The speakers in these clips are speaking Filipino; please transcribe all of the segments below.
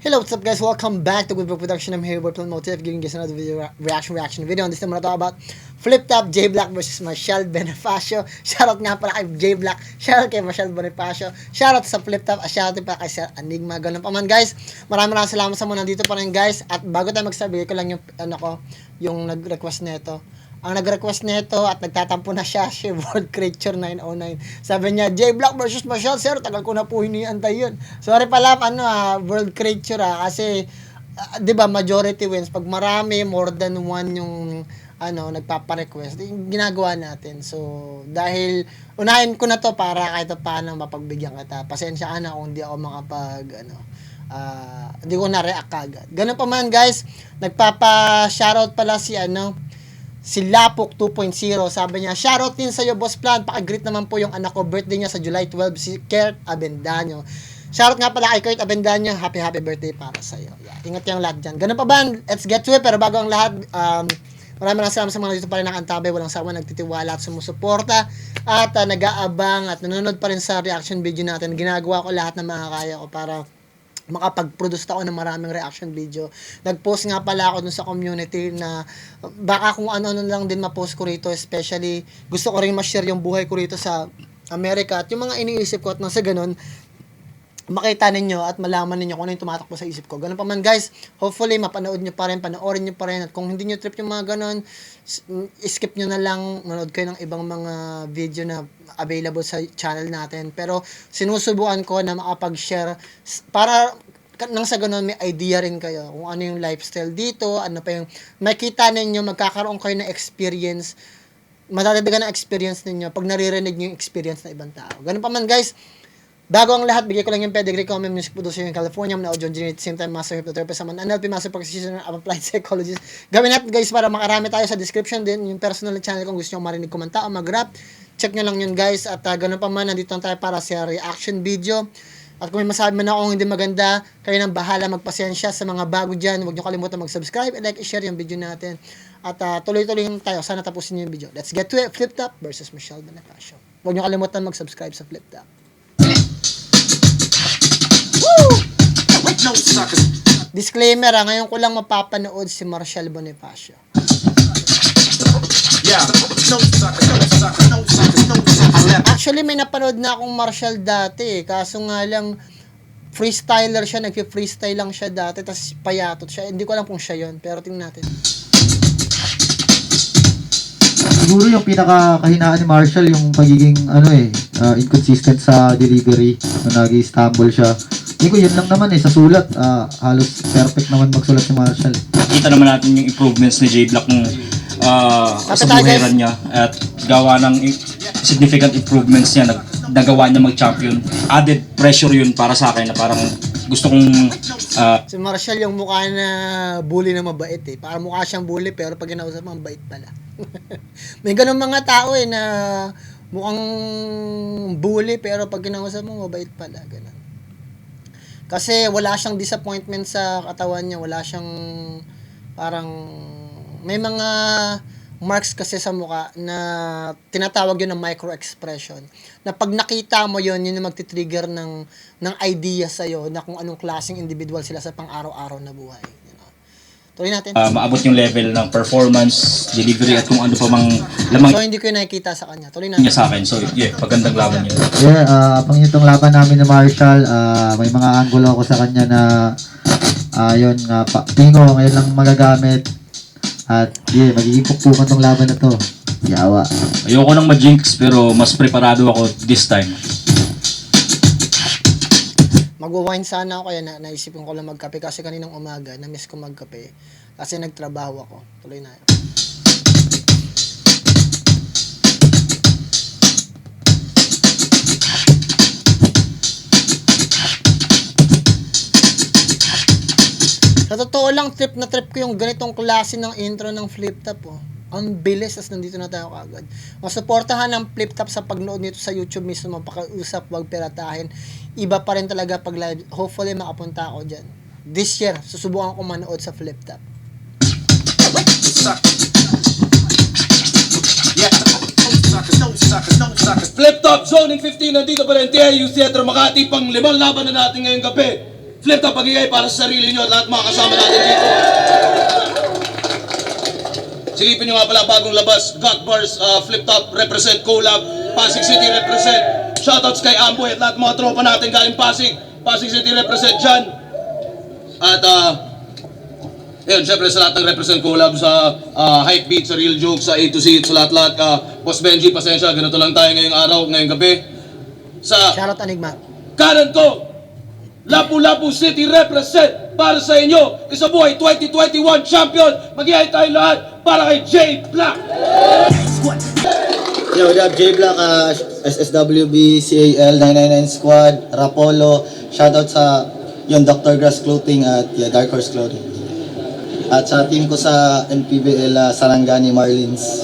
Hello, what's up guys? Welcome back to Goodbrook Production. I'm here with Motive, giving you guys another video reaction video. And this time we're gonna talk about Flip Top, J Black versus Marshall Bonifacio. Shoutout nga pala kay J Black, shoutout kay Marshall Bonifacio, shoutout sa Flip Top, at shoutout pa kay Sir Enigma. Ganun pa man guys, maraming salamat sa mga nandito pa rin guys. At bago tayo mag-start, bigay ko lang yung nag-request nito. Ang nag-request nito at nagtatampo na siya, si World Creature 909. Sabi niya, J Black versus Marshall, sir, tagal ko na po hiniantay yun. Sorry pala, World Creature kasi, di ba, majority wins. Pag marami, more than one yung, nagpapa-request, ginagawa natin. So, dahil, unahin ko na to para kahit paano mapagbigyan kita. Pasensya ka na kung di ako hindi ko na-react agad. Ganun pa man, guys, nagpapa-shoutout pala si Lapok 2.0, sabi niya, shoutout din sa'yo, Boss Plan, paka-greet naman po yung anak ko, birthday niya sa July 12, si Kurt Avendaño. Shoutout nga pala kay Kurt Avendaño, happy birthday para sa'yo. Yeah, ingat yung lahat dyan. Ganun pa ba? Let's get to it, pero bago ang lahat, maraming salamat sa mga dito pa rin nakantabay, walang sawa, nagtitiwala at sumusuporta, at nag-aabang at nanonood pa rin sa reaction video natin. Ginagawa ko lahat ng makakaya ko para makapag-produce ako ng maraming reaction video. Nag-post nga pala ako dun sa community na baka kung ano-ano lang din ma-post ko rito, especially gusto ko rin ma-share yung buhay ko rito sa Amerika at yung mga iniisip ko at nang sa ganun makita ninyo at malaman ninyo kung ano yung tumatakbo sa isip ko. Ganun pa man guys, hopefully mapanood nyo pa rin, panoorin nyo pa rin, at kung hindi nyo trip yung mga ganun, skip nyo na lang, manood kayo ng ibang mga video na available sa channel natin. Pero sinusubukan ko na makapag-share para nang sa ganun may idea rin kayo kung ano yung lifestyle dito, ano pa yung makita ninyo, magkakaroon kayo ng experience, madadagdagan ng experience ninyo pag naririnig nyo yung experience ng ibang tao. Ganun pa man guys, bago ang lahat, bigay ko lang yung pedigree ko. May music producer in California, na audio engineer at the same time master hypnotherapist, naman NLP master practitioner, applied psychologist. Gawin natin guys para makarami tayo sa description din yung personal channel kung gusto nyo marinig kumanta o mag-rap. Check nyo lang yun guys. At ganun pa man, nandito lang tayo para sa reaction video. At kung may masabi man ako hindi maganda, kayo nang bahala, magpasensya. Sa mga bago dyan, huwag nyo kalimutan mag-subscribe, like, share yung video natin. At tuloy-tuloy tayo. Sana tapusin nyo yung video. Let's get to it. Flip Top versus Marshall Bonifacio. Huwag nyo kalimutan mag-subscribe sa Flip Top. Disclaimer, ngayon ko lang mapapanood si Marshall Bonifacio. Actually, may napanood na akong Marshall dati, kaso nga lang freestyler siya, nag-freestyle lang siya dati, tapos payatot siya. Hindi ko alam kung siya yun, pero tingnan natin. Siguro yung pinaka-kahinaan ni Marshall yung pagiging inconsistent sa delivery, nag-i-stumble siya. Hindi ko yun lang naman sa sulat, halos perfect naman magsulat si Marshall. Kita naman natin yung improvements ni J Black sa buheran niya at gawa ng significant improvements niya, nagawa niya mag-champion. Added pressure yun para sa akin na parang gusto kong si Marshall yung mukha na bully na mabait Parang mukha siyang bully pero pag kinausap ang bait pala. May ganun mga tao na mukhang bully pero pag kinausap mo mabait pala, ganun. Kasi wala siyang disappointment sa katawan niya, wala siyang parang may mga marks kasi sa mukha na tinatawag yun ng micro-expression. Na pag nakita mo yun, yun yung magti-trigger ng idea sa'yo na kung anong klaseng individual sila sa pang-araw-araw na buhay. Tuloy natin. Maabot yung level ng performance, delivery at kung ano pa mang lamang. So hindi ko yung nakikita sa kanya. Tuloy natin. Niya sa akin. So yeah, pagandang laban niya. Pang itong laban namin ni Marshall, may mga angulo ako sa kanya na yun nga, pingo ngayon lang magagamit. At magiging pukpukan tong laban na to. Yawa. Ayoko nang ma-jinx pero mas preparado ako this time. Mag-wine sana ako kaya naisipin ko lang magkape kasi kaninang umaga na-miss ko magkape kasi nagtrabaho ako. Tuloy na. Sa totoo lang, trip ko yung ganitong klase ng intro ng Flip Top Ang bilis, as nandito na tayo kagad. Masuportahan ng Flip Top sa pagnood nito sa YouTube mismo, mapakausap, wag piratahin. Iba pa rin talaga pag live. Hopefully makapunta ako dyan. This year, susubukan ko manood sa Flip Top. Flip Top Zoning 15 nandito pa rin. TIU Theater Makati, pang 5 laban na natin ngayong gabi. flip top pagigay para sa sarili nyo at lahat mga kasama natin dito. Silipin nyo nga pala bagong labas, Got Bars, flip top, represent Collab, Pasig City represent. Shoutouts kay Amboy at lahat mga tropa natin galing Pasig. Pasig City represent dyan. At yun, syempre sa lahat ng represent Collab sa Hype Beat, sa Real Joke, sa A to Z, sa lahat-lahat. Boss Benji, pasensya, ganito lang tayo ngayong araw, ngayong gabi. Sa Shoutout Enigma. kanan ko, Lapu-Lapu City represent para sa inyo. Isabuhay 2021 champion. Mag-ihay tayo lahat para kay J Black. Yo, what up, J Black, SSWB, CAL, 999 Squad, Rapolo, shoutout sa yung Dr. Grass Clothing at Dark Horse Clothing. At sa team ko sa NPBL, Sarangani Marlins.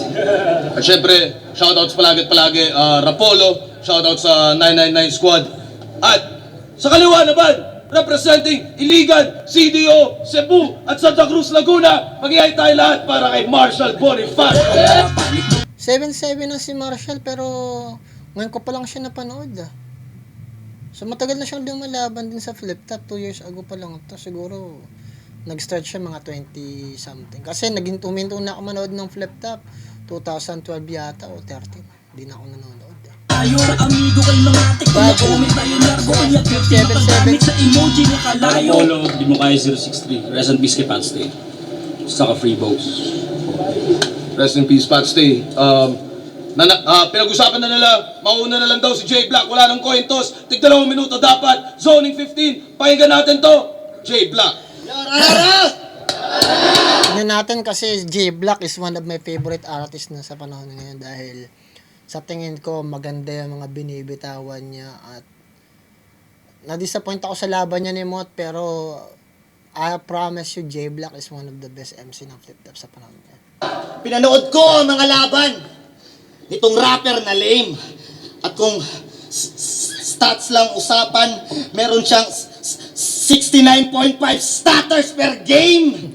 At syempre, shoutouts palagi at palagi, Rapolo, shoutout sa 999 Squad. At sa kaliwa naman, representing Iligan, CDO, Cebu at Santa Cruz, Laguna, mag-ihay tayo lahat para kay Marshall Bonifacio. 7-7 na si Marshall pero ngayon ko pa lang siya napanood So matagal na siyang lumalaban din sa flip top, 2 years ago pa lang ito. Siguro nag-start siya mga 20 something. Kasi naging tuminto na ako manood ng flip top 2012 yata o 13. Hindi na ako nanonood. Tayo na amigo kay mga tek na comment tayo largo kanya 50 paggamit sa emoji na kalayo. Polo, di mo kaya 063. Rest in peace kay Pat Stay. Saka Free Bows. Rest in peace, Pat Stay. Pinag-usapan na nila, mauna na lang daw si J Black, wala nang coin toss, tig 2 minuto dapat, zoning 15, pakinggan natin to, J Black. Tignan natin kasi J Black is one of my favorite artists na sa panahon ngayon dahil sa tingin ko maganda yung mga binibitawan niya at na-disappoint ako sa laban niya ni Mot pero I promise you J Black is one of the best MC ng flip top sa panahon ngayon. Pinanood ko ang mga laban nitong rapper na lame. At kung stats lang usapan, meron siyang 69.5 starters per game.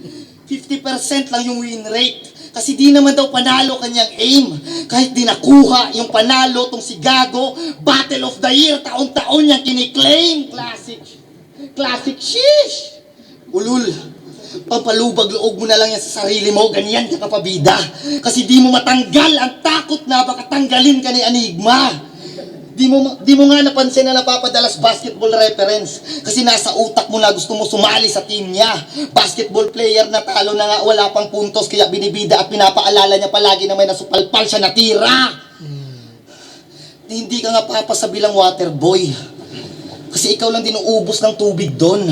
50% lang yung win rate. Kasi di naman daw panalo kanyang aim. Kahit di nakuha yung panalo tong si Gago, Battle of the Year, taon-taon niyang kiniklaim. Classic shish. Ulul, pampalubag loob mo na lang yan sa sarili mo, ganyan ka kapabida. Kasi di mo matanggal ang takot na baka tanggalin ka ni Enigma. Di mo nga napansin na napapadalas basketball reference kasi nasa utak mo na gusto mo sumali sa team niya. Basketball player na talo na nga, wala pang puntos kaya binibida at pinapaalala niya palagi na may nasupalpal siya na tira. Hindi ka nga papasabilang water boy kasi ikaw lang din uubos ng tubig doon.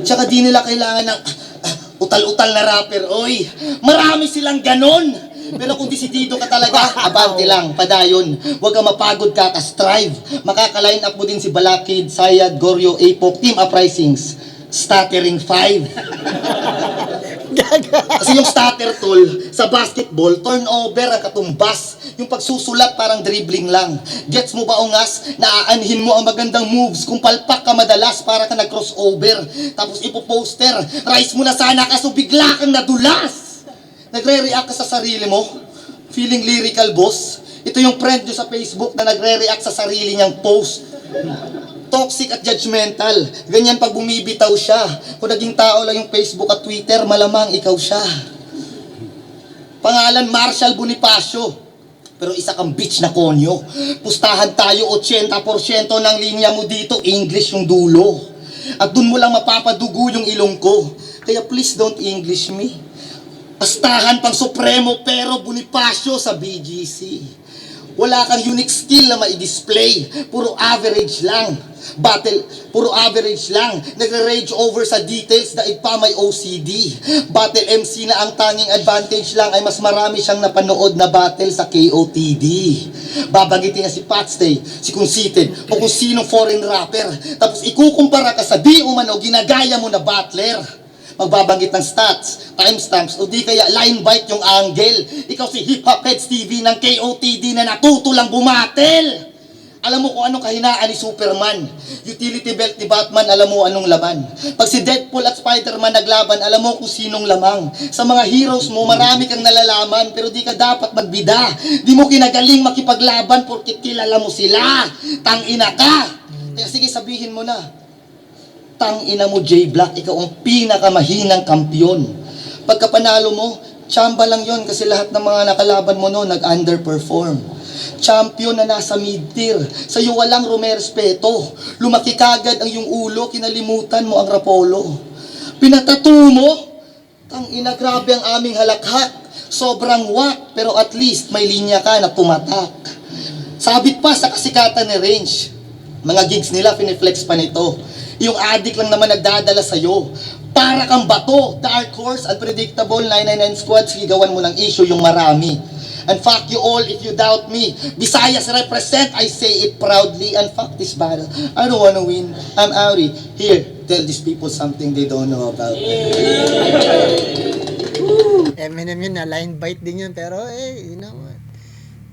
Tsaka di nila kailangan ng utal-utal na rapper, oy. Marami silang ganon. Pero kung desidido ka talaga, abante lang, padayon. Huwag ka mapagod ka, strive. Makaka-line up mo din si Balakid, Sayad, Goryo, Apok, Team Uprisings, Stuttering 5. Kasi yung stutter tol, sa basketball, turnover ang katumbas. Yung pagsusulat parang dribbling lang. Gets mo ba ungas? Naaanhin mo ang magandang moves kung palpak ka madalas para ka nag-crossover. Tapos ipoposter, rise mo na sana kaso bigla kang nadulas. Nagre-react ka sa sarili mo? Feeling lyrical, boss? Ito yung friend nyo sa Facebook na nagre-react sa sarili niyang post. Toxic at judgmental. Ganyan pag bumibitaw siya. Kung naging tao lang yung Facebook at Twitter, malamang ikaw siya. Pangalan Marshall Bonifacio. Pero isa kang bitch na konyo. Pustahan tayo 80% ng linya mo dito, English yung dulo. At dun mo lang mapapadugo yung ilong ko. Kaya please don't English me. Pastahan pang Supremo pero Bonifacio sa BGC. Wala kang unique skill na ma-display. Puro average lang. Puro average lang. Nagre-rage over sa details daig pa may OCD. Battle MC na ang tanging advantage lang ay mas marami siyang napanood na battle sa KOTD. Babanggitin na si Patstay, si Conceited, o kung sinong foreign rapper. Tapos ikukumpara ka sa di umano ginagaya mo na battler. Magbabanggit ng stats, timestamps, o di kaya line bite yung angle. Ikaw si Hip Hop Heads TV ng KOTD na natuto lang bumatel. Alam mo kung anong kahinaan ni Superman. Utility belt ni Batman, alam mo anong laman. Pag si Deadpool at Spider-Man naglaban, alam mo kung sinong lamang. Sa mga heroes mo, marami kang nalalaman, pero di ka dapat magbida. Di mo kinagaling makipaglaban porkit kilala mo sila. Tangina ka. Kaya sige, sabihin mo na. Tang ina mo, J-Black, ikaw ang pinakamahinang kampyon. Pagka panalo mo, tsamba lang yon kasi lahat ng mga nakalaban mo noon nag-underperform. Champion na nasa mid-tier. Sa'yo walang rumerespeto. Lumaki kagad ang iyong ulo, kinalimutan mo ang Rapolo. Pinatato mo, tang ina, grabe ang aming halakhak. Sobrang wak, pero at least may linya ka na pumatak. Sabit pa sa kasikatan ni Range. Mga gigs nila, piniflex pa nito. Yung addict lang naman nagdadala sa'yo. Para kang bato, dark horse, unpredictable, 999 squad, sigawan mo ng issue yung marami. And fuck you all if you doubt me. Visayas represent, I say it proudly. And fuck this battle, I don't wanna win, I'm outie. Here, tell these people something they don't know about. Eminem yun na, line bite din yun, pero you know what?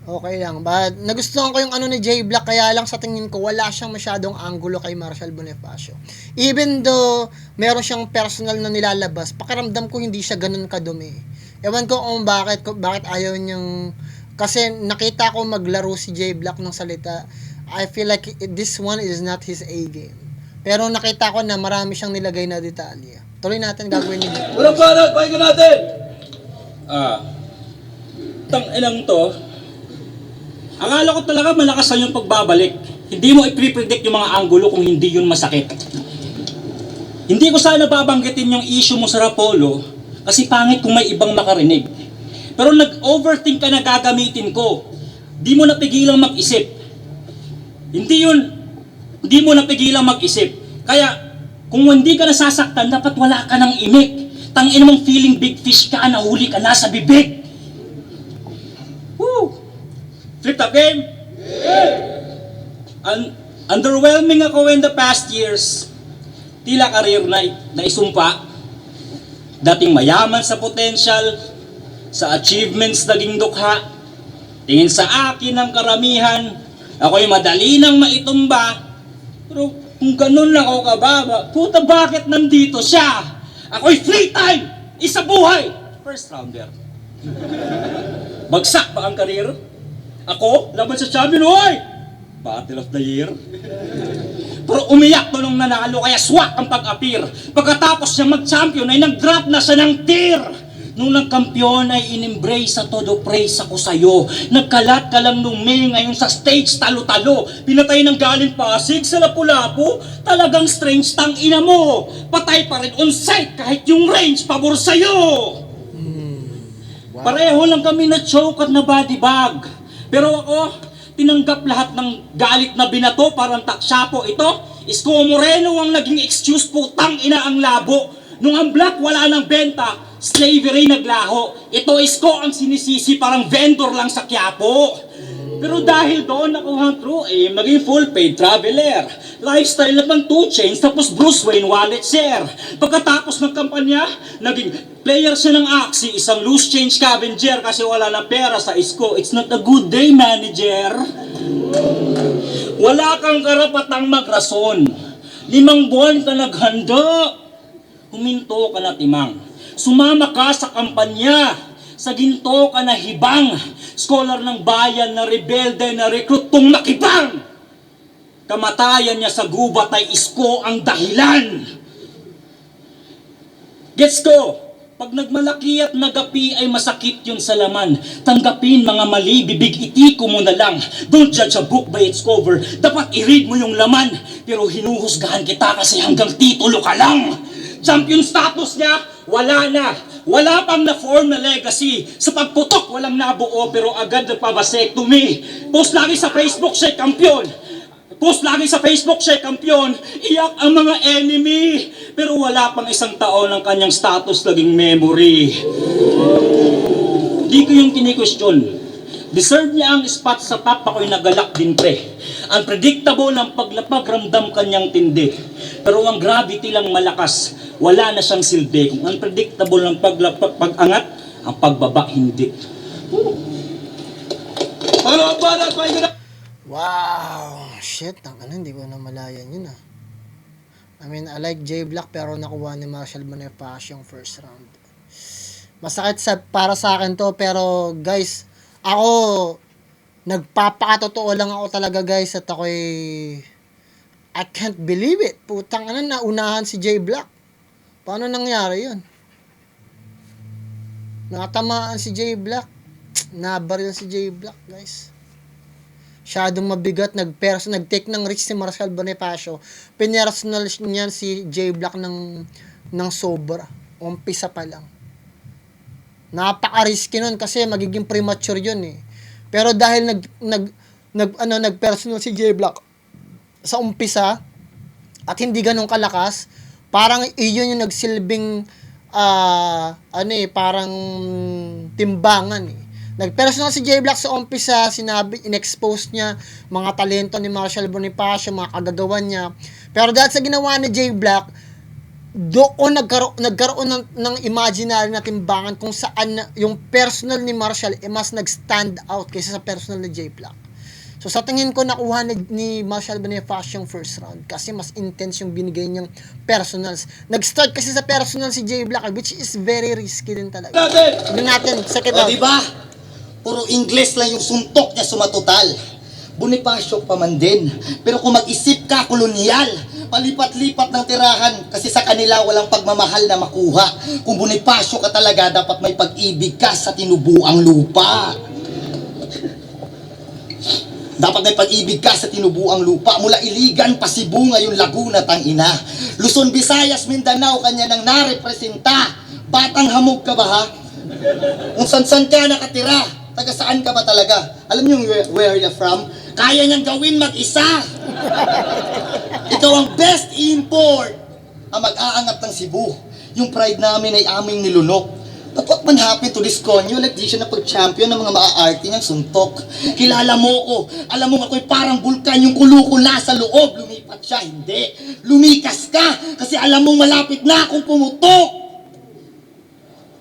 Okay lang. But nagustuhan ko yung ano ni J Black, kaya lang sa tingin ko wala siyang masyadong angulo kay Marshall Bonifacio. Even though meron siyang personal na nilalabas, pakiramdam ko hindi siya ganun kadumi. Ewan ko kung bakit ayaw niyang, kasi nakita ko maglaro si J Black ng salita. I feel like this one is not his A game. Pero nakita ko na marami siyang nilagay na detalye. Tuloy natin gagawin niyo. Walang banat, pakinggan natin! Tang ilang to, akala ko talaga malakas na yung pagbabalik. Hindi mo i-predict yung mga anggulo kung hindi yun masakit. Hindi ko sana babanggitin yung issue mo sa Rapolo kasi pangit kung may ibang makarinig. Pero nag-overthink ka na gagamitin ko. Di mo napigilang mag-isip. Hindi mo napigilang mag-isip. Kaya kung hindi ka nasasaktan, dapat wala ka ng imik. Tangin mong feeling big fish ka, nahuli ka na sa bibig. Woo! Flip top game? Underwhelming ako in the past years. Tila career na isumpa. Dating mayaman sa potential, sa achievements naging dukha. Tingin sa akin ang karamihan, ako'y madali nang maitumba. Pero kung ganun lang ako kababa, puta bakit nandito siya? Ako'y free time! Isa buhay! First rounder. Bagsak ba ang karir? Ako, laban sa champion, hoy! Battle of the year. Pero umiyak to nung nanalo, kaya swak ang pag-appear. Pagkatapos niya mag-champion, ay nag-drop na siya ng tear. Nung nagkampiyon ay in-embrace sa todo praise ako sa'yo. Nagkalat ka lang nung May, ngayon sa stage talo-talo. Pinatay ng galing Pasig sa Lapu-Lapu. Talagang strange tang ina mo. Patay pa rin on site kahit yung range pabor sa'yo. Pareho lang kami na choke at na body bag. Pero ako, tinanggap lahat ng galit na binato, parang taksyapo. Ito, Isko Moreno ang naging excuse, putang ina ang labo. Nung ang black wala ng benta, slavery naglaho. Ito Isko ang sinisisi, parang vendor lang sa Quiapo. Pero dahil doon nakuha true aim, naging full paid traveler. Lifestyle naman 2 chains, tapos Bruce Wayne wallet share. Pagkatapos ng kampanya, naging player siya ng Axie, isang loose change scavenger kasi wala na pera sa Isko. It's not a good day, manager. Wala kang karapatang magrason. 5 buwan ka naghanda. Huminto ka na timang. Sumama ka sa kampanya. Sa ginto ka na hibang. Scholar ng bayan na rebelde na rekrutong nakibang. Kamatayan niya sa gubat ay Isko ang dahilan. Gets ko? Pag nagmalaki at nagapi ay masakit yun sa laman. Tanggapin mga mali, bibig itiko mo na lang. Don't judge a book by its cover. Dapat i-read mo yung laman. Pero hinuhusgahan kita kasi hanggang titulo ka lang. Champion status niya, wala na. Wala pang na-form na legacy. Sa pagputok, walang nabuo pero agad nagpabasectomy. Post lagi sa Facebook siya kampiyon. Post lagi sa Facebook siya kampiyon. Iyak ang mga enemy. Pero wala pang 1 taon ang kanyang status naging memory. Di ko yung kini-question. Deserve niya ang spot sa top, ako'y nagalak din pre. Unpredictable ang paglapag, ramdam kanyang tindi. Pero ang gravity lang malakas, wala na siyang silbi. Kung unpredictable ang pag-angat, ang pagbaba hindi. Ano ang banat, pakinggan natin! Wow! Shit, hindi ko na malayan yun ah. I mean, I like J Black pero nakuha ni Marshall Bonifacio yung first round. Masakit para sa akin to pero guys, ako nagpapakatotoo lang ako talaga guys at ako'y I can't believe it. Putang ano, naunahan si J Black. Paano nangyari yun? Nakatamaan si J Black. Nabaril si J Black, guys. Masyadong mabigat. Nag-take ng risk si Marshall Bonifacio. Pinersonal niyan si J Black ng sobra. Umpisa pa lang. Napaka-risky nun kasi magiging premature yun eh. Pero dahil nag-personal si J Black sa umpisa at hindi ganun kalakas, parang iyon yung nagsilbing parang timbangan eh. Nag-personal si J Black sa umpisa, in-expose niya mga talento ni Marshall Bonifacio, mga kagagawan niya. Pero dahil sa ginawa ni J Black, doon nagkaroon ng imaginary na timbangan kung saan yung personal ni Marshall mas nag-stand out kaysa sa personal ni J Black. So sa tingin ko nakuha ni Marshall Bonifacio yung first round kasi mas intense yung binigay niyang personals. Nag-start kasi sa personal si J Black which is very risky din talaga. Tignan natin, second O round. diba? Puro Ingles lang yung suntok niya sumatotal. Bonifacio pa man din. Pero kung mag-isip ka, kolonyal, palipat-lipat ng tirahan kasi sa kanila walang pagmamahal na makuha. Kung Bonifacio ka talaga, dapat may pag-ibig ka sa tinubuang lupa. Dapat may pag-ibig ka sa tinubuang lupa. Mula Iligan, Pasibu, ngayon Laguna, Tangina. Luzon, Visayas, Mindanao, kanya nang narepresenta. Batang hamog ka ba ha? Kung san-san ka nakatira, taga saan ka ba talaga? Alam niyo where you're from? Kaya niyang gawin mag-isa. Ikaw ang best import ang mag-aangat ng Cebu. Yung pride namin ay aming nilunok. But what man happened to this conyo? Like di siya na pag-champion ng mga maaarte niyang suntok. Kilala mo ko. Alam mo ako'y parang bulkan yung kulo ko nasa loob. Lumipat siya, hindi. Lumikas ka kasi alam mong malapit na akong pumutok.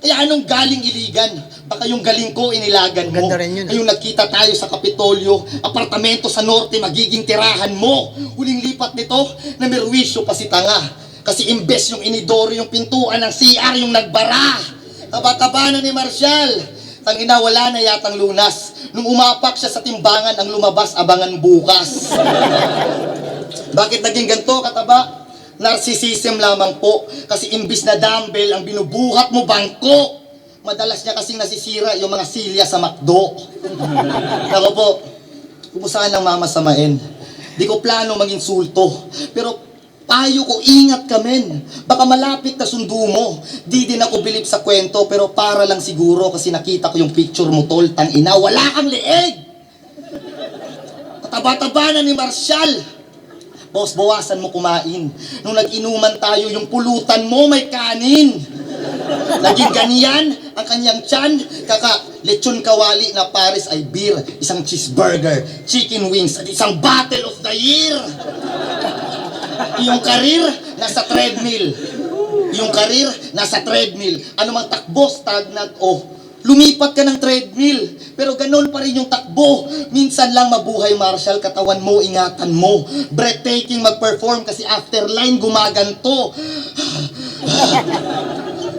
Kaya anong galing Iligan? Baka yung galing ko inilagan mo. Ganda rin yun. Ayong nagkita tayo sa Kapitolyo, apartamento sa norte, magiging tirahan mo. Huling lipat nito, na merwisyo pa si tanga. Kasi imbes yung inidoro yung pintuan ng CR yung nagbara. Taba-taba na ni Marshall. Tangina, wala na yatang lunas. Nung umapak siya sa timbangan, ang lumabas, abangan bukas. Bakit naging ganito, kataba? Narcissism lamang po. Kasi imbis na dumbbell, ang binubuhat mo, bangko. Madalas niya kasing nasisira yung mga silya sa McDo. Ako po, kumusahan lang mamasamain. Di ko plano maging sulto. Pero payo ko, ingat ka men. Baka malapit na sundo mo. Di din ako bilib sa kwento, pero para lang siguro kasi nakita ko yung picture mo, tol. Tangina, wala kang leeg. Taba-taba na ni Marshall. Boss, bawasan mo kumain. Nung nag-inuman tayo, yung pulutan mo may kanin. Naging ganyan ang kanyang tiyan. Lechon kawali na Paris ay beer, isang cheeseburger, chicken wings, at isang battle of the year. Yung karir, nasa treadmill. Yung karir, nasa treadmill. Ano mang takbo, stagnant, lumipat ka ng treadmill. Pero ganun pa rin yung takbo. Minsan lang mabuhay, Marshall. Katawan mo, ingatan mo. Breathtaking mag-perform kasi afterline gumaganto.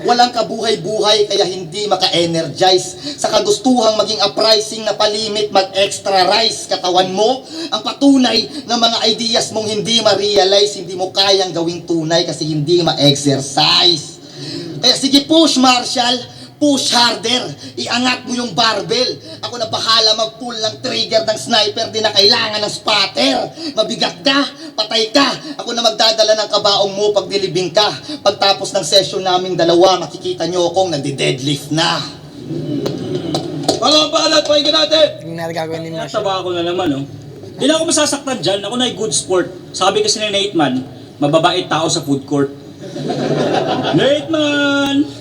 Walang kabuhay-buhay kaya hindi maka-energize. Sa kagustuhang maging uprising na palimit, mag-extra rice. Katawan mo, ang patunay ng mga ideas mong hindi ma-realize, hindi mo kayang gawing tunay kasi hindi ma-exercise. Kaya sige, push, Marshall. Push harder. Iangat mo yung barbell. Ako na bahala mag-pull ng trigger ng sniper. Di na kailangan ng spotter. Mabigat ka, patay ka. Ako na magdadala ng kabaong mo pag nilibing ka. Pagtapos ng session naming dalawa, makikita nyo akong nagdi-deadlift na. Mga balat, pakinggan natin. Tingnan natin gagawin ni Marshall. Taba ako na naman, oh. Hindi na ako masasaktan dyan. Ako na ay good sport. Sabi kasi ni Nate Man, mababait tao sa food court. Nate Man!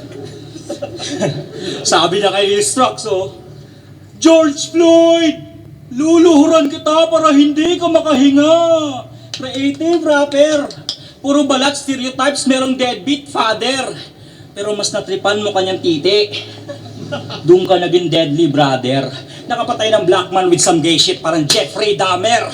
Sabi na kay Strux, George Floyd! Luluhuran kita para hindi ka makahinga! Creative rapper! Puro balat stereotypes, merong deadbeat father. Pero mas natripan mo kanyang titi. Doon ka naging deadly brother. Nakapatay ng black man with some gay shit parang Jeffrey Dahmer.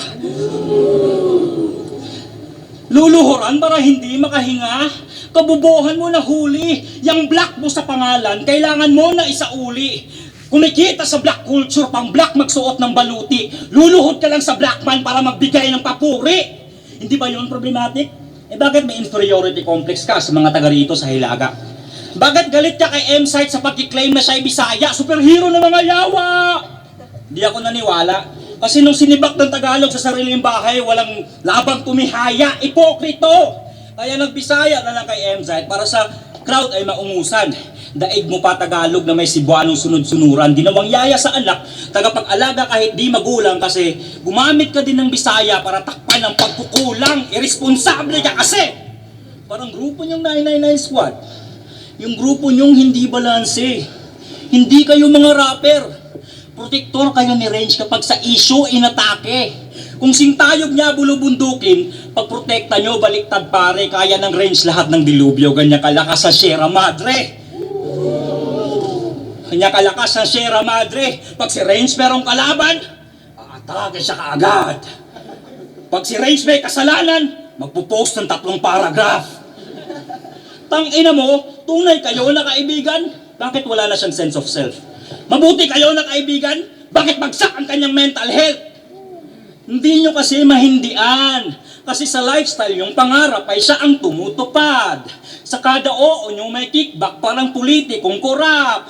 Luluhuran para hindi makahinga. Kabubuhan mo na huli. Yang black mo sa pangalan, kailangan mo na isauli. Kumikita sa black culture, pang black magsuot ng baluti. Luluhod ka lang sa black man para magbigay ng papuri. Hindi ba yun problematic? Bakit may inferiority complex ka sa mga taga rito sa Hilaga? Bakit galit ka kay M-Site sa pagkiklaim na siya'y Bisaya? Superhero ng mga yawa! Hindi ako naniwala. Kasi nung sinibak ng Tagalog sa sariling bahay, walang labang tumihaya, ipokrito! Kaya nagbisaya na lang kay M-Site para sa crowd ay maungusan. Daig mo pa Tagalog na may Cebuanong sunod-sunuran, ginawang yaya sa anak, tagapag-alaga kahit di magulang kasi gumamit ka din ng Bisaya para takpan ng pagkukulang. Irresponsable ka kasi! Parang grupo niyong 999 Squad. Yung grupo niyong hindi balanse. Hindi kayo mga rapper. Protektor kayo ni Range kapag sa issue inatake. Kung sintayog niya bulubundukin, pagprotekta nyo, baliktad pare, kaya ng Range lahat ng dilubyo, ganyan kalakas sa Sierra Madre. Ganyan kalakas sa Sierra Madre. Pag si Range merong kalaban, aatake siya kaagad. Pag si Range may kasalanan, magpo-post ng 3 paragraph. Tangina mo, tunay kayo na kaibigan, bakit wala na siyang sense of self? Mabuti kayo na kaibigan, bakit bagsak ang kanyang mental health? Hindi nyo kasi mahindian. Kasi sa lifestyle yung pangarap ay siya ang tumutupad. Sa kada oo nyo may kickback, parang politikong korap.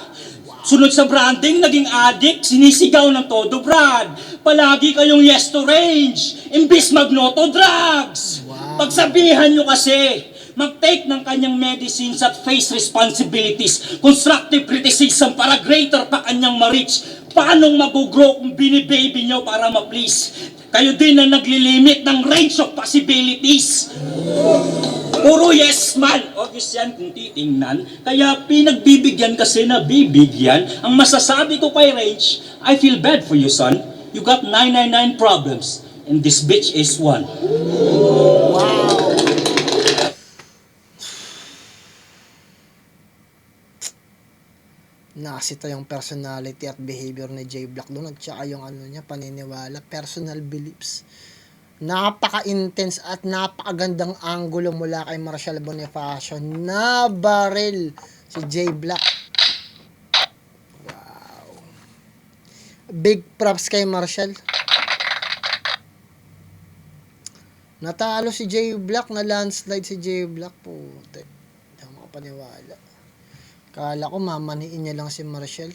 Sunod sa branding, naging addict, sinisigaw ng todo brand. Palagi kayong yes to Range, imbis mag-no to drugs. Pagsabihan nyo kasi, mag-take ng kanyang medicines at face responsibilities, constructive criticism para greater pa kanyang ma-reach. Paano mag-grow kung binibaby nyo para ma-please? Kayo din ang naglilimit ng range of possibilities. Puro yes man. Obvious yan kung titingnan. Kaya pinagbibigyan kasi na bibigyan. Ang masasabi ko kay Range, I feel bad for you son. You got 999 problems and this bitch is one. Nakasita yung personality at behavior ni J Block doon at saka yung ano niya, paniniwala, personal beliefs. Napaka-intense at napakagandang angulo mula kay Marshall Bonifacio. Nabaril si J Block. Wow. Big props kay Marshall. Natalo si J Block, na landslide si J Block. Puti. Hindi ako makapaniwala. Kala ko mamaniin niya lang si Marshall.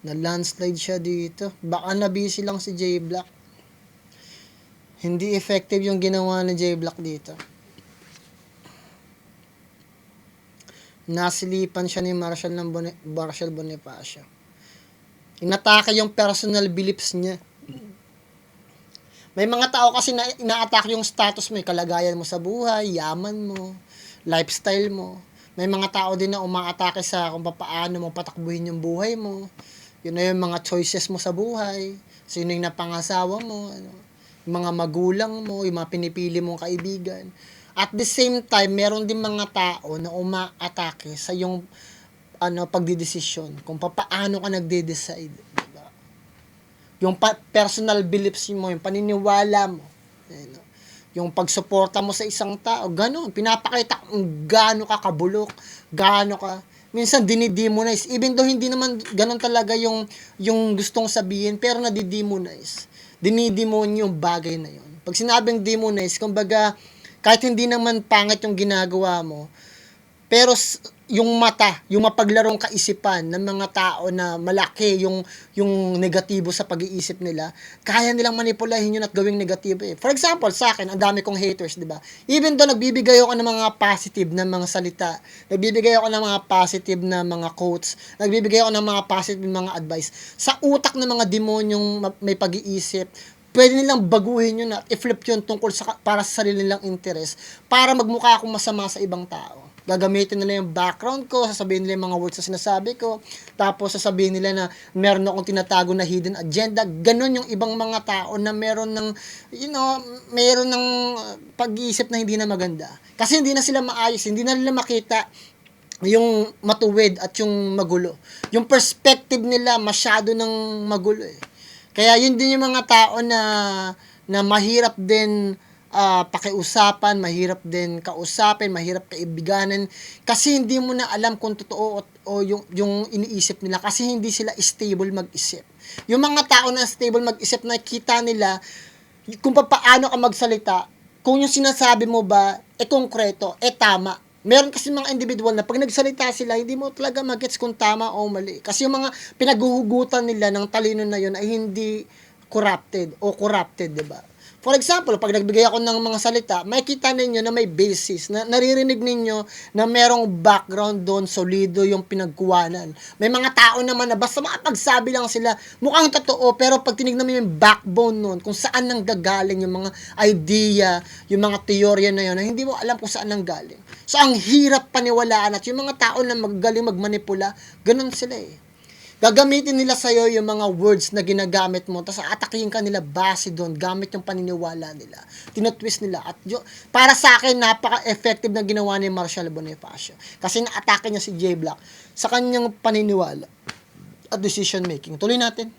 Na landslide siya dito. Baka na-busy lang si J Block. Hindi effective yung ginawa ni J Block dito. Nasilipan siya ni Marshall Bonifacio. Inatake yung personal beliefs niya. May mga tao kasi na ina-attack yung status mo, kalagayan mo sa buhay, yaman mo, lifestyle mo. May mga tao din na umaatake sa kung paano mo patakbuhin yung buhay mo. Yun na yung mga choices mo sa buhay. Sino yung napangasawa mo, ano, yung mga magulang mo, yung mga pinipili mong kaibigan. At the same time, meron din mga tao na umaatake sa yung pagdidesisyon. Kung paano ka nagde-decide. Diba? Yung personal beliefs mo, yung paniniwala mo. Ano, yung pagsuporta mo sa isang tao, gano'n. Pinapakita kung gaano ka kabulok, gaano ka. Minsan dinidemonize. Even though hindi naman gano'n talaga yung gustong sabihin, pero nadidemonize. Dinidemonyo yung bagay na yun. Pag sinabing demonize, kumbaga, kahit hindi naman pangit yung ginagawa mo, pero yung mata, yung mapaglarong kaisipan ng mga tao na malaki yung negatibo sa pag-iisip nila, kaya nilang manipulahin yun at gawing negatibo. For example, sa akin, ang dami kong haters, di ba? Even though nagbibigay ako ng mga positive na mga salita, nagbibigay ako ng mga positive na mga quotes, nagbibigay ako ng mga positive na mga advice, sa utak ng mga demonyong may pag-iisip, pwede nilang baguhin yun at i-flip yun tungkol para sa sarili nilang interes, para magmukha akong masama sa ibang tao. Gagamitin nila yung background ko, sasabihin nila yung mga words na sinasabi ko, tapos sasabihin nila na meron akong tinatago na hidden agenda. Ganon yung ibang mga tao na meron ng, meron ng pag-iisip na hindi na maganda. Kasi hindi na sila maayos, hindi na nila makita yung matuwid at yung magulo. Yung perspective nila masyado ng magulo eh. Kaya yun din yung mga tao na mahirap din pakiusapan, mahirap din kausapin, mahirap kaibiganan kasi hindi mo na alam kung totoo o yung iniisip nila kasi hindi sila stable mag-isip. Yung mga tao na stable mag-isip, nakikita nila kung paano ka magsalita, kung yung sinasabi mo ba, konkreto, tama. Meron kasi mga individual na pag nagsalita sila, hindi mo talaga magets kung tama o mali. Kasi yung mga pinaghuhugutan nila ng talino na yun ay hindi corrupted, di ba? For example, pag nagbigay ako ng mga salita, makikita ninyo na may basis, na naririnig ninyo na merong background doon, solido yung pinagkuwanan. May mga tao naman na basta makapagsabi lang sila, mukhang totoo, pero pag tinignan mo yung backbone noon, kung saan nang gagaling yung mga idea, yung mga teorya na yun, na hindi mo alam kung saan nang galing. So, ang hirap paniwalaan at yung mga tao na magaling magmanipula, ganun sila eh. Gagamitin nila sa'yo yung mga words na ginagamit mo, tapos atakihin ka nila base doon, gamit yung paniniwala nila. Tinutwist nila. At para sa akin, napaka-effective na ginawa ni Marshall Bonifacio. Kasi na-atake niya si J. Block sa kanyang paniniwala at decision making. Tuloy natin.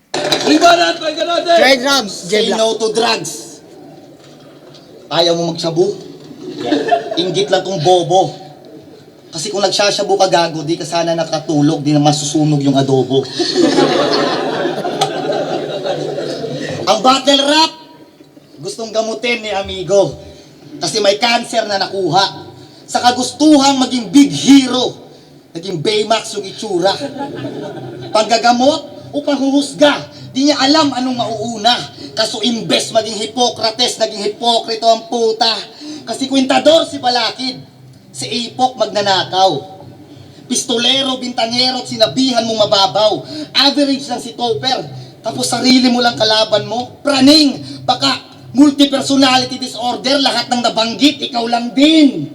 Libanan, pahinga natin! Trade drugs, J. Say Block. no to drugs. Ayaw mo magsabu? Inggit lang tong bobo. Kasi kung nagsasyabu ka gago, di ka sana nakatulog, di na masusunog yung adobo. Ang battle rap, gustong gamutin ni amigo. Kasi may cancer na nakuha. Sa kagustuhang maging big hero, naging Baymax yung itsura. Panggagamot o panghuhusga, di niya alam anong mauuna. Kaso imbes maging Hippocrates, naging Hipokrito ang puta. Kasi kwentador si Balakid. Si Ipok magnanakaw. Pistolero, bintanyero, at sinabihan mong mababaw. Average lang si Topper. Tapos sarili mo lang kalaban mo. Praning, baka multi-personality disorder, lahat ng nabanggit, ikaw lang din.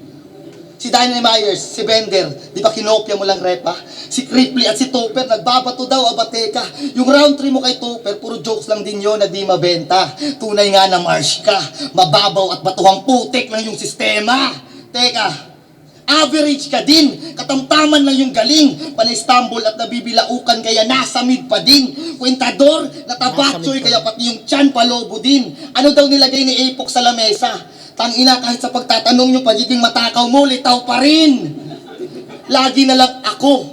Si Danny Myers, si Bender, di ba kinopya mo lang repa? Si Cripley at si Topper, nagbabato daw, abateka. Yung round 3 mo kay Topper, puro jokes lang din yun na di mabenta. Tunay nga na marsh ka. Mababaw at batuhang putik lang yung sistema. Teka, average ka din. Katamtaman lang yung galing. Panay-stumble at nabibilaukan kaya nasa mid pa din. Kwentador, natabaksoy kaya pati yung tiyan palobo din. Ano daw nilagay ni Apok sa lamesa? Tangina, kahit sa pagtatanong nyo, pagiging matakaw mo, litaw pa rin. Lagi na lang ako.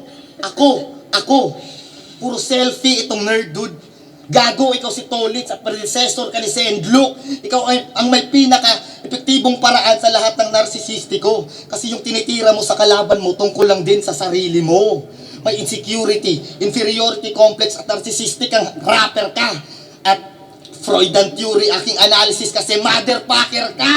Puro selfie itong nerd dude. Gago, ikaw si Tolitz at predecessor ka ni Sendluk. Ikaw ang may pinaka-epektibong paraan sa lahat ng narsisistiko. Kasi yung tinitira mo sa kalaban mo, tungkol lang din sa sarili mo. May insecurity, inferiority complex at narcissistic ang rapper ka. At Freudian theory, aking analysis kasi motherfucker ka.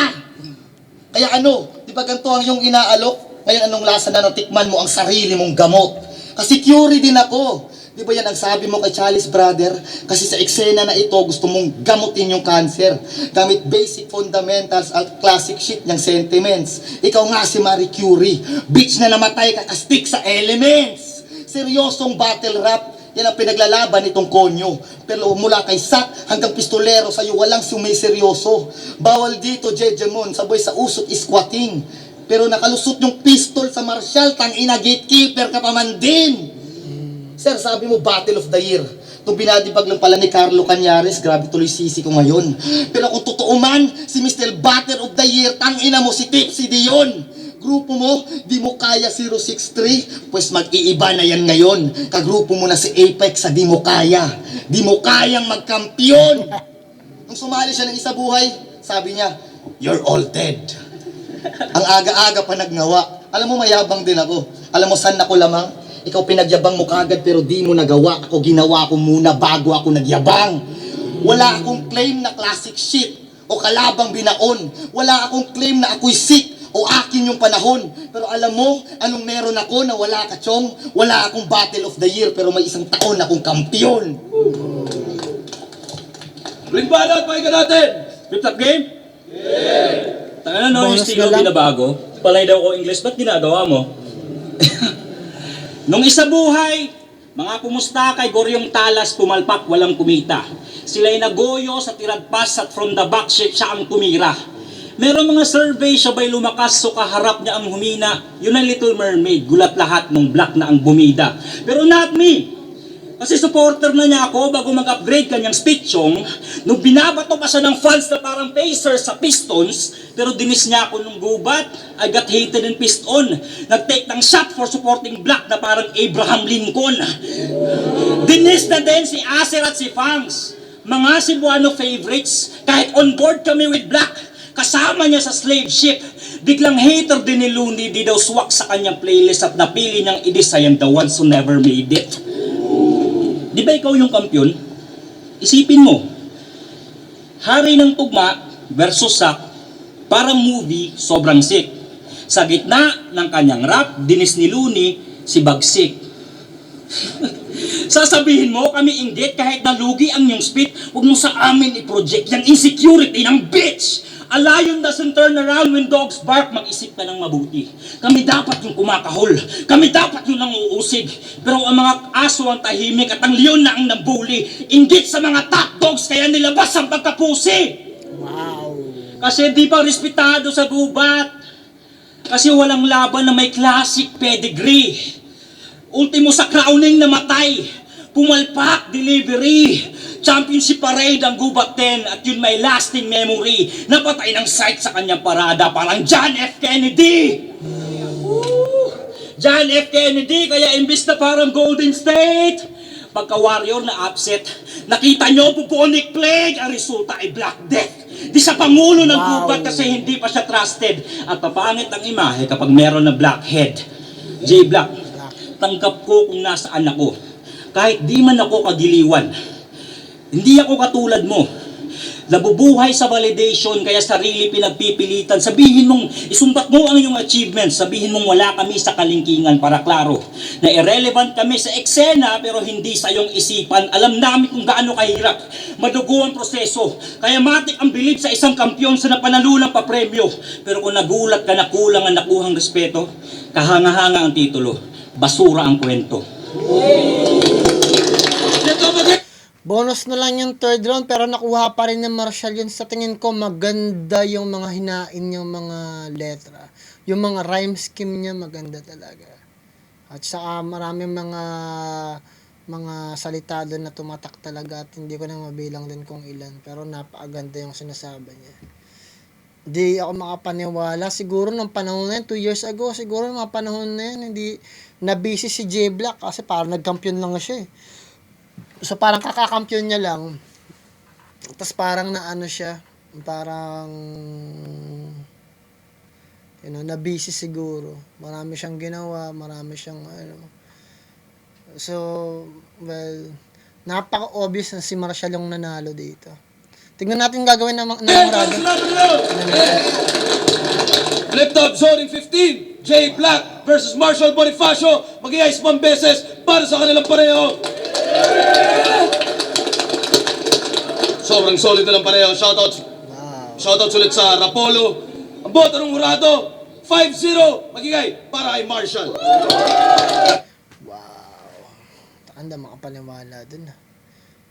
Kaya di ba ganito ang yung inaalok? Ngayon anong lasa na natikman mo ang sarili mong gamot? Kasi curie din ako. Di ba yan ang sabi mo kay Chalice Brother? Kasi sa eksena na ito, gusto mong gamutin yung cancer. Gamit basic fundamentals at classic shit niyang sentiments. Ikaw nga si Marie Curie. Bitch na namatay kakastik sa elements. Seryosong battle rap. Yan ang pinaglalaban nitong konyo. Pero mula kay Sak hanggang pistolero, sa'yo walang sumiseryoso. Bawal dito, Jejemon, sabay sa usot squatting. Pero nakalusot yung pistol sa Marshall, tangina gatekeeper ka pa man din. Sir, sabi mo, Battle of the Year. Itong binadibag lang pala ni Carlo Cañares, grabe tuloy sisi ko ngayon. Pero kung totoo man, si Mr. Battle of the Year, tangina mo si Tipsy Dion. Grupo mo, di mo kaya 063, pues mag-iiba na yan ngayon. Kagrupo mo na si Apex sa di mo kaya. Di mo kayang magkampiyon. Nung sumali siya ng isa buhay, sabi niya, you're all dead. Ang aga-aga pa nagnawa. Alam mo, mayabang din ako. Alam mo, saan ako lamang? Ikaw pinagyabang mo kagad pero di mo nagawa. Ako ginawa ko muna bago ako nagyabang. Wala akong claim na classic shit o kalabang binaon. Wala akong claim na ako'y sick o akin yung panahon. Pero alam mo, anong meron ako na wala ka, Chong? Wala akong Battle of the Year pero may isang taon akong kampiyon. Libanan, pahinga natin! Flip top game? Tanga no, yung Bonus estilo na lang. binabago. Palay daw ko English, ba't ginagawa mo? Nung isa buhay, mga kumusta kay Goryong Talas pumalpak walang kumita. Sila'y nagoyo sa tiradpas at from the back siya ang tumira. Meron mga survey, siya ba'y lumakas so kaharap niya ang humina. Yun ang Little Mermaid, gulat lahat nung black na ang bumida. Pero not me. Kasi supporter na niya ako bago mag-upgrade kanyang speechong. Nung binabato pa siya ng fans na parang Pacers sa Pistons, pero dinis niya ako nung gubat, I got hated and pissed on. Nag-take ng shot for supporting black na parang Abraham Lincoln. Dinis na din si Acer at si Fangs. Mga Cebuano favorites, kahit on board kami with black. Kasi kasama niya sa slave ship. Biglang hater din ni Looney, di daw swak sa kanyang playlist at napili niyang i-diss I am the ones who never made it. Di ba ikaw yung kampiyon? Isipin mo, hari ng tugma versus sak, parang movie, sobrang sick. Sa gitna ng kanyang rap, dinis ni Looney si Bagsik. Sasabihin mo, kami inggit kahit nalugi ang iyong spit, huwag mo sa amin i-project yung insecurity ng bitch. A lion doesn't turn around when dogs bark. Mag-isip ka ng mabuti. Kami dapat yung kumakahol. Kami dapat yung nanguusig. Pero ang mga aso ang tahimik at ang leon na ang nambuli. Inggit sa mga top dogs kaya nilabas ang pagkapusi. Wow. Kasi di pa respetado sa gubat. Kasi walang laban na may classic pedigree. Ultimo sa crowning namatay. Pumalpak, delivery. Championship parade ang gubat 10 at yun may lasting memory. Napatay ng sight sa kanyang parada parang John F. Kennedy. John F. Kennedy kaya imbis na parang Golden State. Pagka-warrior na upset, nakita nyo bubonic plague, ang resulta ay Black Death. Di sa pangulo ng gubat kasi hindi pa siya trusted. At papangit ang imahe kapag meron na black head. J. Black, tanggap ko kung nasaan ako. Kahit di man ako kagiliwan. Hindi ako katulad mo. Nabubuhay sa validation kaya sarili pinagpipilitan. Sabihin mong, isumbat mo ang iyong achievements. Sabihin mong wala kami sa kalingkingan para klaro. Na irrelevant kami sa eksena pero hindi sa iyong isipan. Alam namin kung gaano kahirap. Madugo ang proseso. Kaya matik ang bilib sa isang kampyon sa napanalulang papremyo. Pero kung nagulat ka na kulang ang nakuhang respeto, kahanga-hanga ang titulo. Basura ang kwento. Bonus na lang yung third round pero nakuha pa rin ng Marshall yun. Sa tingin ko maganda yung mga hinain yung mga letra. Yung mga rhyme scheme niya maganda talaga. At saka maraming mga salita doon na tumatak talaga at hindi ko na mabilang din kung ilan. Pero napakaganda yung sinasabi niya. Hindi ako makapaniwala. Siguro nung panahon na yun, 2 years ago, siguro nung mga panahon na yun, hindi na-busy si J Black kasi parang nag-champion lang siya eh. So parang kakakampiyon niya lang. Tapos parang naano siya, parang na-busy siguro. Marami siyang ginawa, marami siyang So, well, napaka-obvious na si Marshall yung nanalo dito. Tingnan natin gagawin ng Rado. Flip top zoning 15, J Black versus Marshall Bonifacio. Mag-i-ice 1 beses para sa kanilang pareho. Sobrang solid na ng pareho. Shoutouts. Shoutouts ulit sa Rapolo. Ang boto ng Hurado, 5-0. Magigay para kay Marshall. Hindi makapaniwala dun.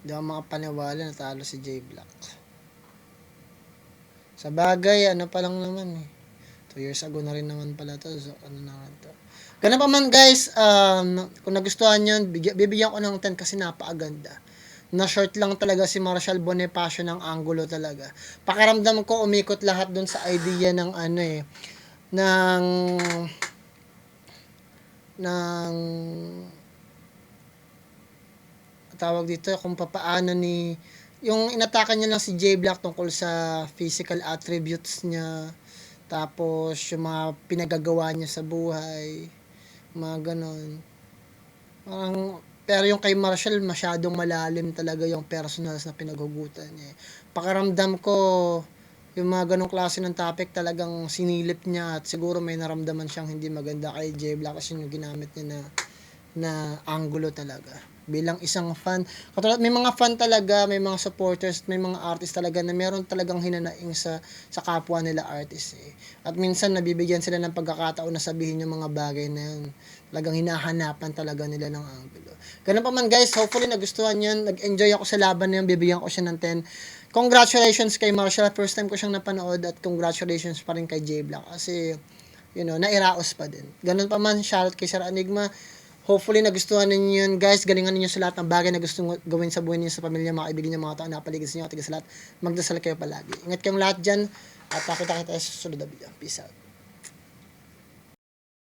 Hindi ako makapaniwala na talo si J Black. Sa bagay, ano pa lang naman eh. 2 years ago na rin naman pala to. So, ano na to. Ganun pa man guys, kung nagustuhan nyo, bibigyan ko ng 10 kasi napakaganda. Na short lang talaga si Marshall Bonifacio ng angulo talaga. Pakiramdam ko umikot lahat dun sa idea ng tawag dito kung papaano yung inatakan niya lang si J Black tungkol sa physical attributes niya, tapos yung mga pinagagawa niya sa buhay, mga ganon. Pero yung kay Marshall masyadong malalim talaga yung personals na pinaghugutan niya. Pakiramdam ko yung mga ganong klase ng topic talagang sinilip niya at siguro may naramdaman siyang hindi maganda kay J Black kasi yung ginamit niya na angulo talaga. Bilang isang fan, katulad may mga fan talaga, may mga supporters, may mga artist talaga na meron talagang hinanaing sa kapwa nila artist eh. At minsan nabibigyan sila ng pagkakataon na sabihin yung mga bagay na yun. Talagang hinahanapan talaga nila ng angulo. Ganun pa man guys, hopefully nagustuhan yun. Nag-enjoy ako sa laban na yun, bibigyan ko siya ng 10. Congratulations kay Marshall, first time ko siyang napanood at congratulations pa rin kay J Black kasi nairaos pa din. Ganun pa man, shoutout kay Sir Enigma. Hopefully nagustuhan ninyo yun guys. Galingan ninyo sa lahat ng bagay na gusto gawin sa buhay niyo, sa pamilya, mga kaibigan niyo, mga tao na paligid sa inyo, at sa lahat. Magdasal kayo palagi. Ingat kayong lahat dyan at kita sa susunod na video. Peace out.